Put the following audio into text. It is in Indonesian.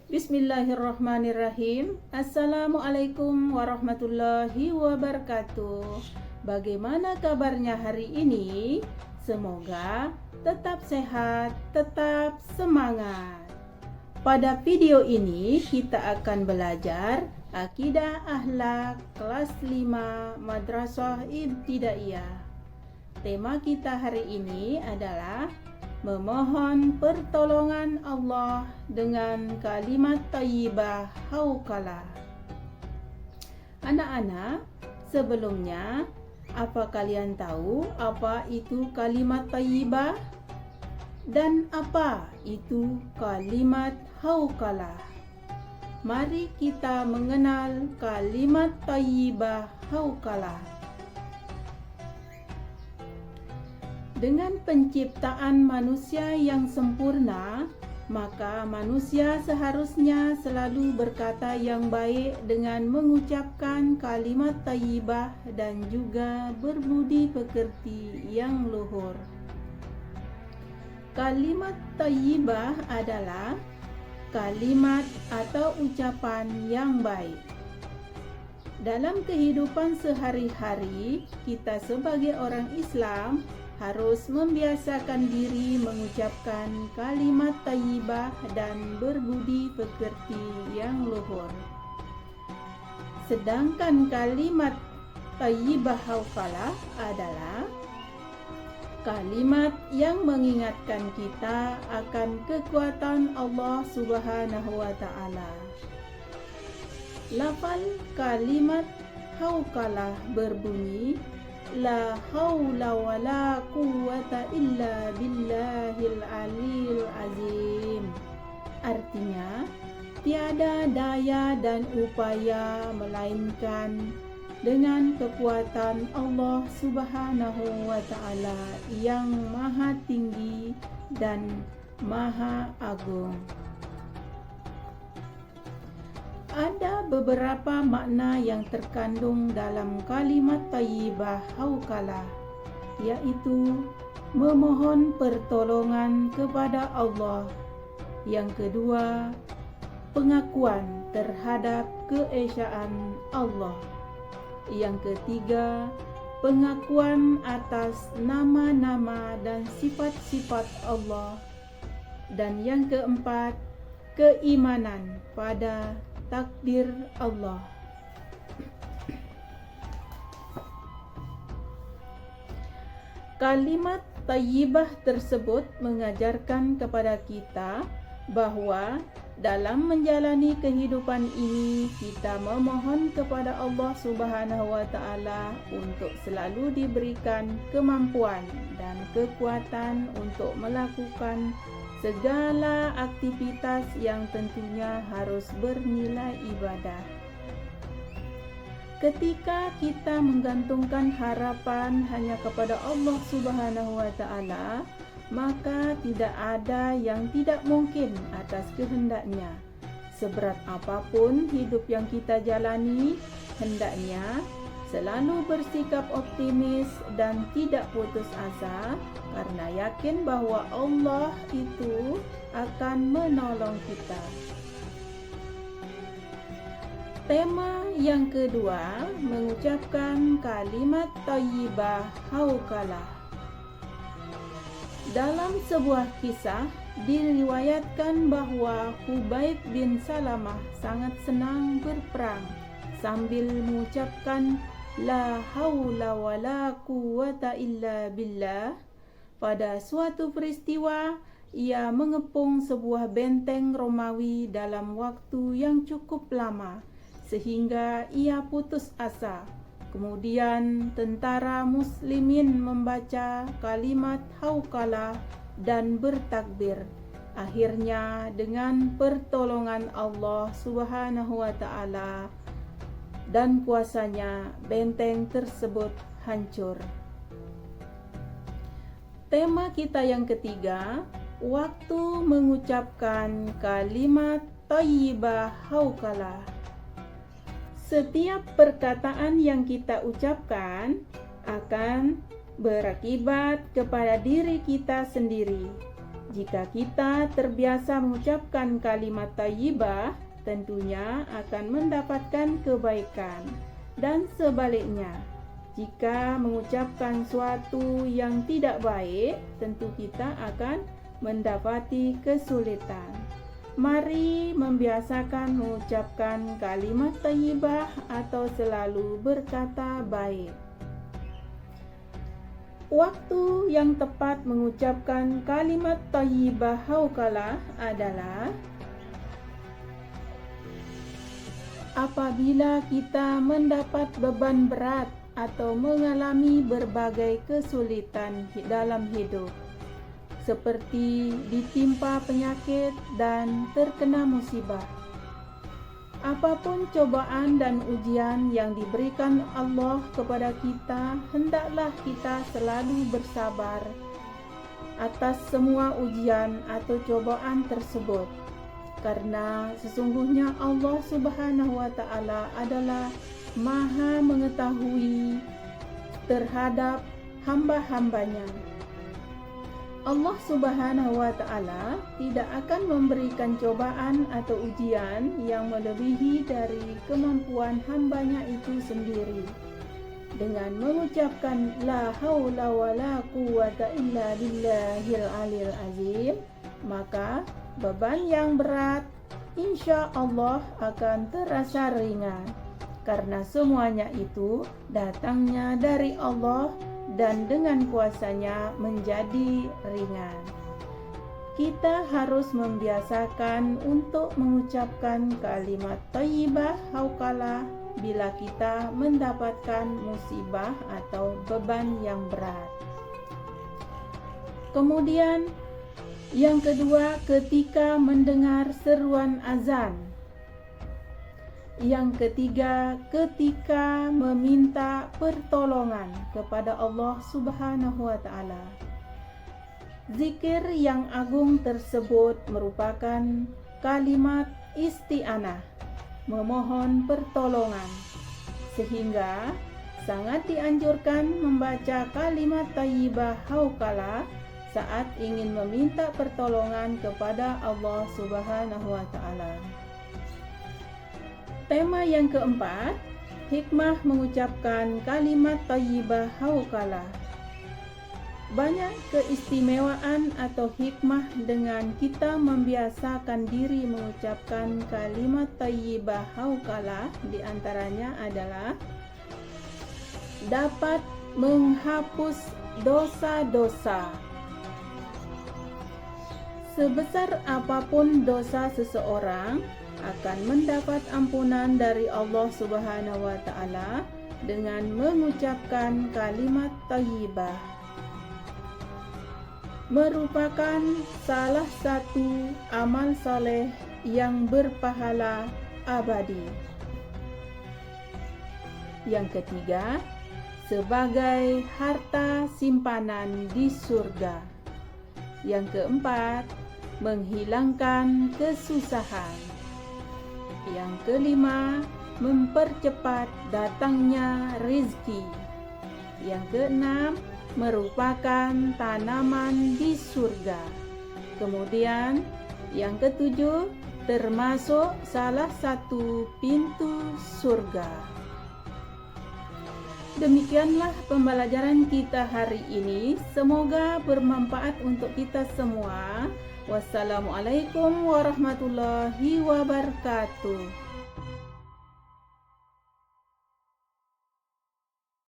Bismillahirrahmanirrahim. Assalamualaikum warahmatullahi wabarakatuh. Bagaimana kabarnya hari ini? Semoga tetap sehat, tetap semangat. Pada video ini kita akan belajar Akidah Akhlak kelas 5 Madrasah Ibtidaiyah. Tema kita hari ini adalah memohon pertolongan Allah dengan kalimat thayyibah hauqalah. Anak-anak, sebelumnya, apa kalian tahu apa itu kalimat thayyibah? Dan apa itu kalimat hauqalah? Mari kita mengenal kalimat thayyibah hauqalah. Dengan penciptaan manusia yang sempurna, maka manusia seharusnya selalu berkata yang baik dengan mengucapkan kalimat thayyibah dan juga berbudi pekerti yang luhur. Kalimat thayyibah adalah kalimat atau ucapan yang baik. Dalam kehidupan sehari-hari, kita sebagai orang Islam harus membiasakan diri mengucapkan kalimat thayyibah dan berbudi pekerti yang luhur. Sedangkan kalimat thayyibah hauqalah adalah kalimat yang mengingatkan kita akan kekuatan Allah Subhanahu wa taala. Lafal kalimat hauqalah berbunyi La haula wa la quwwata illa billahil aliyil azim. Artinya, tiada daya dan upaya melainkan dengan kekuatan Allah Subhanahu wa taala yang maha tinggi dan maha agung. Ada beberapa makna yang terkandung dalam kalimat thayyibah hauqalah, yaitu memohon pertolongan kepada Allah. Yang kedua, pengakuan terhadap keesaan Allah. Yang ketiga, pengakuan atas nama-nama dan sifat-sifat Allah. Dan yang keempat, keimanan pada takdir Allah. Kalimat thayyibah tersebut mengajarkan kepada kita bahwa dalam menjalani kehidupan ini kita memohon kepada Allah Subhanahu wa taala untuk selalu diberikan kemampuan dan kekuatan untuk melakukan segala aktivitas yang tentunya harus bernilai ibadah. Ketika kita menggantungkan harapan hanya kepada Allah Subhanahu wa taala, maka tidak ada yang tidak mungkin atas kehendaknya. Seberat apapun hidup yang kita jalani, hendaknya selalu bersikap optimis dan tidak putus asa, karena yakin bahwa Allah itu akan menolong kita. Tema yang kedua, mengucapkan kalimat thayyibah hauqalah. Dalam sebuah kisah, diriwayatkan bahwa Hubaib bin Salamah sangat senang berperang sambil mengucapkan La haula wa la quwwata illa billah. Pada suatu peristiwa, ia mengepung sebuah benteng Romawi dalam waktu yang cukup lama, sehingga ia putus asa. Kemudian tentara muslimin membaca kalimat hauqalah dan bertakbir. Akhirnya dengan pertolongan Allah Subhanahu wa taala dan kuasanya, benteng tersebut hancur. Tema kita yang ketiga, waktu mengucapkan kalimat thayyibah hauqalah. Setiap perkataan yang kita ucapkan akan berakibat kepada diri kita sendiri. Jika kita terbiasa mengucapkan kalimat thayyibah, tentunya akan mendapatkan kebaikan. Dan sebaliknya, jika mengucapkan suatu yang tidak baik, tentu kita akan mendapati kesulitan. Mari membiasakan mengucapkan kalimat thayyibah atau selalu berkata baik. Waktu yang tepat mengucapkan kalimat thayyibah hauqalah adalah apabila kita mendapat beban berat atau mengalami berbagai kesulitan dalam hidup, seperti ditimpa penyakit dan terkena musibah. Apapun cobaan dan ujian yang diberikan Allah kepada kita, hendaklah kita selalu bersabar atas semua ujian atau cobaan tersebut. Karena sesungguhnya Allah Subhanahu wa Ta'ala adalah Maha mengetahui terhadap hamba-hambanya. Allah Subhanahu wa Ta'ala tidak akan memberikan cobaan atau ujian yang melebihi dari kemampuan hambanya itu sendiri. Dengan mengucapkan la haula wa la quwwata illa billahil aliyil azim, maka beban yang berat insya Allah akan terasa ringan, karena semuanya itu datangnya dari Allah dan dengan kuasanya menjadi ringan. Kita harus membiasakan untuk mengucapkan kalimat thayyibah hauqalah bila kita mendapatkan musibah atau beban yang berat. Kemudian yang kedua, ketika mendengar seruan azan. Yang ketiga, ketika meminta pertolongan kepada Allah Subhanahu wa Ta'ala. Zikir yang agung tersebut merupakan kalimat isti'anah, memohon pertolongan, sehingga sangat dianjurkan membaca kalimat thayyibah hauqalah saat ingin meminta pertolongan kepada Allah Subhanahu wa Ta'ala. Tema yang keempat, hikmah mengucapkan kalimat thayyibah hauqalah. Banyak keistimewaan atau hikmah dengan kita membiasakan diri mengucapkan kalimat thayyibah hauqalah. Di antaranya adalah dapat menghapus dosa-dosa. Sebesar apapun dosa seseorang, akan mendapat ampunan dari Allah Subhanahu wa Ta'ala dengan mengucapkan kalimat thayyibah. Merupakan salah satu amal saleh yang berpahala abadi. Yang ketiga, sebagai harta simpanan di surga. Yang keempat, menghilangkan kesusahan. Yang kelima, mempercepat datangnya rezeki. Yang keenam, merupakan tanaman di surga. Kemudian, yang ketujuh, termasuk salah satu pintu surga. Demikianlah pembelajaran kita hari ini. Semoga bermanfaat untuk kita semua. Wassalamualaikum warahmatullahi wabarakatuh.